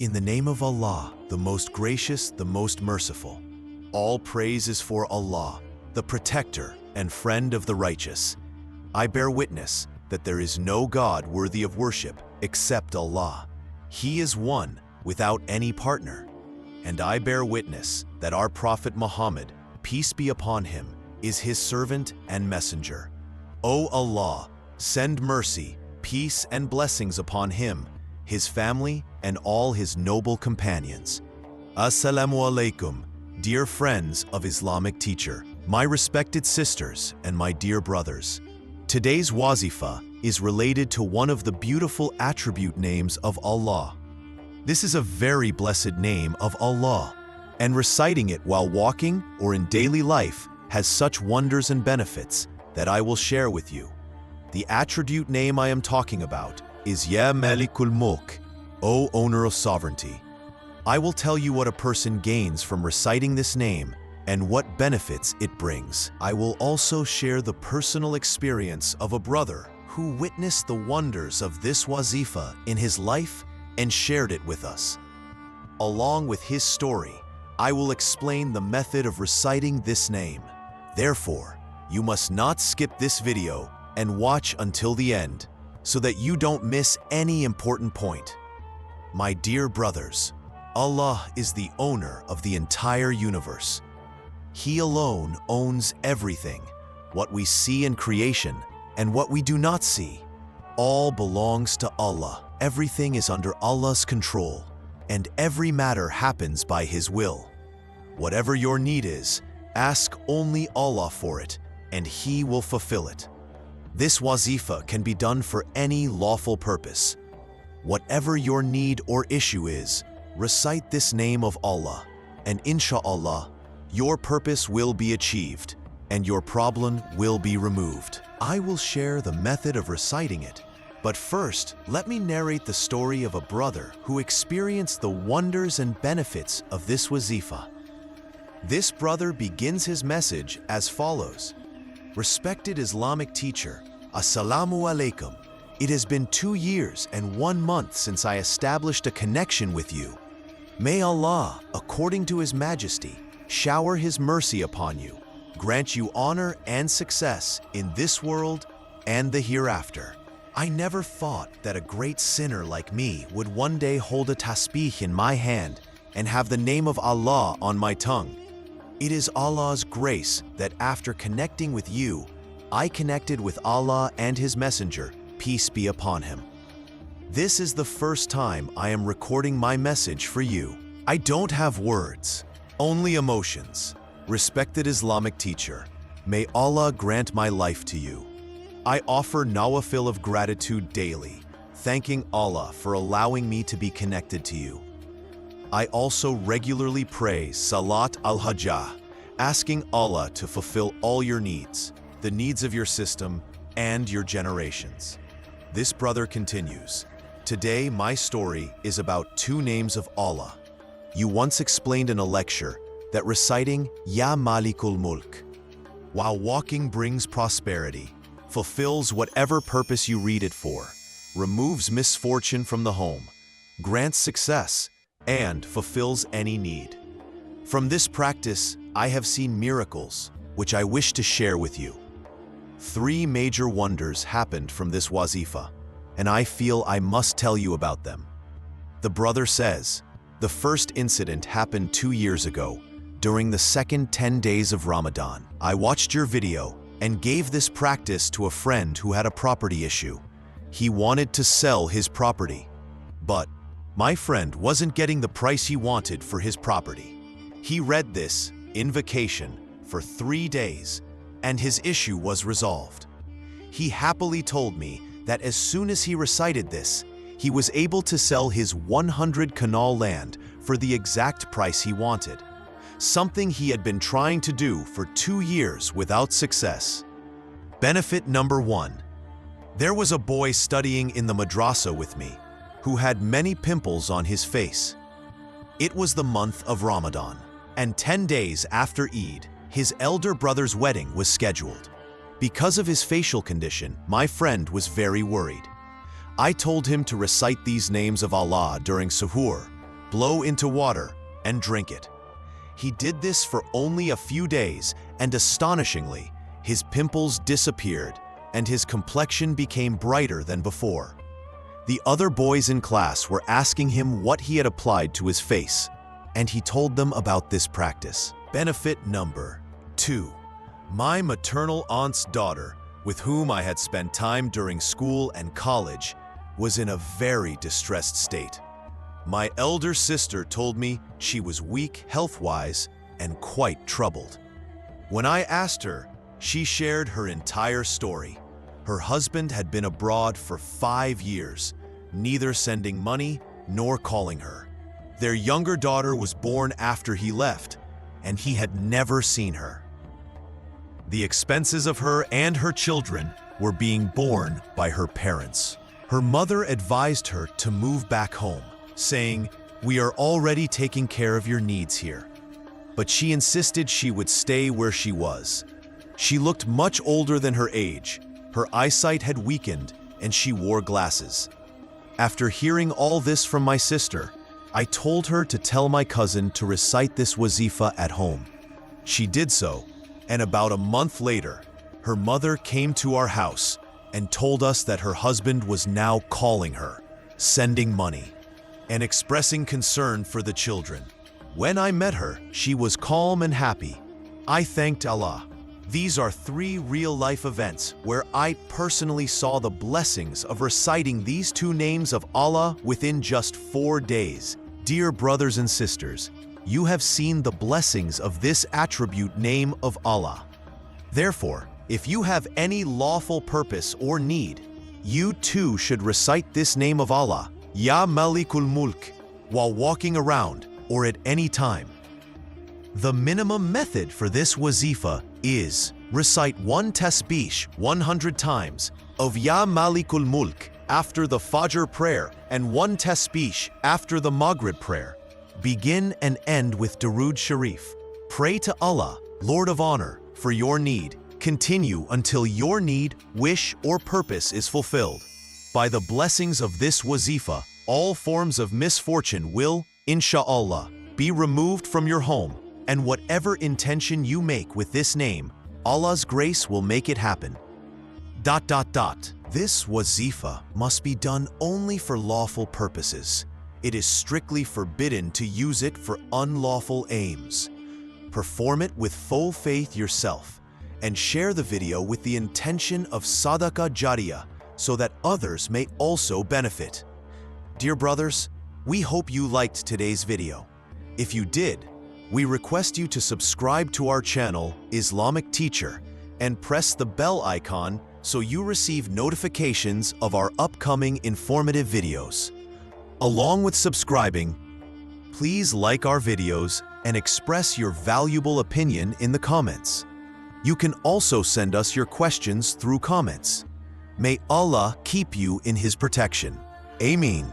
In the name of Allah, the most gracious, the most merciful. All praise is for Allah, the protector and friend of the righteous. I bear witness that there is no God worthy of worship except Allah. He is one, without any partner. And I bear witness that our Prophet Muhammad, peace be upon him, is his servant and messenger. O Allah, send mercy, peace and blessings upon him, his family, and all his noble companions. Assalamu alaikum, dear friends of Islamic Teacher, my respected sisters and my dear brothers. Today's Wazifa is related to one of the beautiful attribute names of Allah. This is a very blessed name of Allah, and reciting it while walking or in daily life has such wonders and benefits that I will share with you. The attribute name I am talking about is Ya Malik-ul-Mulk, O owner of sovereignty. I will tell you what a person gains from reciting this name and what benefits it brings. I will also share the personal experience of a brother who witnessed the wonders of this wazifa in his life and shared it with us. Along with his story, I will explain the method of reciting this name. Therefore, you must not skip this video and watch until the end so that you don't miss any important point. My dear brothers, Allah is the owner of the entire universe. He alone owns everything, what we see in creation and what we do not see. All belongs to Allah. Everything is under Allah's control, and every matter happens by His will. Whatever your need is, ask only Allah for it, and He will fulfill it. This wazifa can be done for any lawful purpose. Whatever your need or issue is, recite this name of Allah, and insha'Allah, your purpose will be achieved, and your problem will be removed. I will share the method of reciting it, but first, let me narrate the story of a brother who experienced the wonders and benefits of this wazifa. This brother begins his message as follows. Respected Islamic teacher, Assalamu alaikum. It has been 2 years and 1 month since I established a connection with you. May Allah, according to His Majesty, shower His mercy upon you, grant you honor and success in this world and the hereafter. I never thought that a great sinner like me would one day hold a tasbeeh in my hand and have the name of Allah on my tongue. It is Allah's grace that after connecting with you, I connected with Allah and His Messenger, peace be upon him. This is the first time I am recording my message for you. I don't have words, only emotions. Respected Islamic teacher, may Allah grant my life to you. I offer nawafil of gratitude daily, thanking Allah for allowing me to be connected to you. I also regularly pray Salat al-Hajjah, asking Allah to fulfill all your needs, the needs of your system, and your generations. This brother continues, today my story is about 2 names of Allah. You once explained in a lecture that reciting Ya Malik-ul-Mulk, while walking brings prosperity, fulfills whatever purpose you read it for, removes misfortune from the home, grants success, and fulfills any need. From this practice, I have seen miracles, which I wish to share with you. 3 major wonders happened from this wazifa, and I feel I must tell you about them. The brother says, the first incident happened 2 years ago, during the second 10 days of Ramadan. I watched your video and gave this practice to a friend who had a property issue. He wanted to sell his property, but my friend wasn't getting the price he wanted for his property. He read this invocation for 3 days, and his issue was resolved. He happily told me that as soon as he recited this, he was able to sell his 100 canal land for the exact price he wanted, something he had been trying to do for 2 years without success. Benefit number 1. There was a boy studying in the madrasa with me who had many pimples on his face. It was the month of Ramadan, and 10 days after Eid, his elder brother's wedding was scheduled. Because of his facial condition, my friend was very worried. I told him to recite these names of Allah during suhoor, blow into water, and drink it. He did this for only a few days, and astonishingly, his pimples disappeared, and his complexion became brighter than before. The other boys in class were asking him what he had applied to his face, and he told them about this practice. Benefit number 2. My maternal aunt's daughter, with whom I had spent time during school and college, was in a very distressed state. My elder sister told me she was weak health-wise and quite troubled. When I asked her, she shared her entire story. Her husband had been abroad for 5 years, neither sending money nor calling her. Their younger daughter was born after he left, and he had never seen her. The expenses of her and her children were being borne by her parents. Her mother advised her to move back home, saying, "We are already taking care of your needs here." But she insisted she would stay where she was. She looked much older than her age, her eyesight had weakened, and she wore glasses. After hearing all this from my sister, I told her to tell my cousin to recite this wazifa at home. She did so, and about a month later, her mother came to our house and told us that her husband was now calling her, sending money, and expressing concern for the children. When I met her, she was calm and happy. I thanked Allah. These are 3 real-life events where I personally saw the blessings of reciting these 2 names of Allah within just 4 days. Dear brothers and sisters, you have seen the blessings of this attribute name of Allah. Therefore, if you have any lawful purpose or need, you too should recite this name of Allah, Ya Malik-ul-Mulk, while walking around or at any time. The minimum method for this wazifa is recite 1 tasbeeh 100 times of Ya Malik-ul-Mulk after the Fajr prayer and 1 tasbeeh after the Maghrib prayer. Begin and end with Durood Shareef. Pray to Allah, Lord of Honor, for your need. Continue until your need, wish, or purpose is fulfilled. By the blessings of this wazifa, all forms of misfortune will, insha'Allah, be removed from your home, and whatever intention you make with this name, Allah's grace will make it happen. ... This wazifa must be done only for lawful purposes. It is strictly forbidden to use it for unlawful aims. Perform it with full faith yourself, and share the video with the intention of sadaqah jariyah so that others may also benefit. Dear brothers, we hope you liked today's video. If you did, we request you to subscribe to our channel, Islamic Teacher, and press the bell icon so you receive notifications of our upcoming informative videos. Along with subscribing, please like our videos and express your valuable opinion in the comments. You can also send us your questions through comments. May Allah keep you in His protection. Ameen.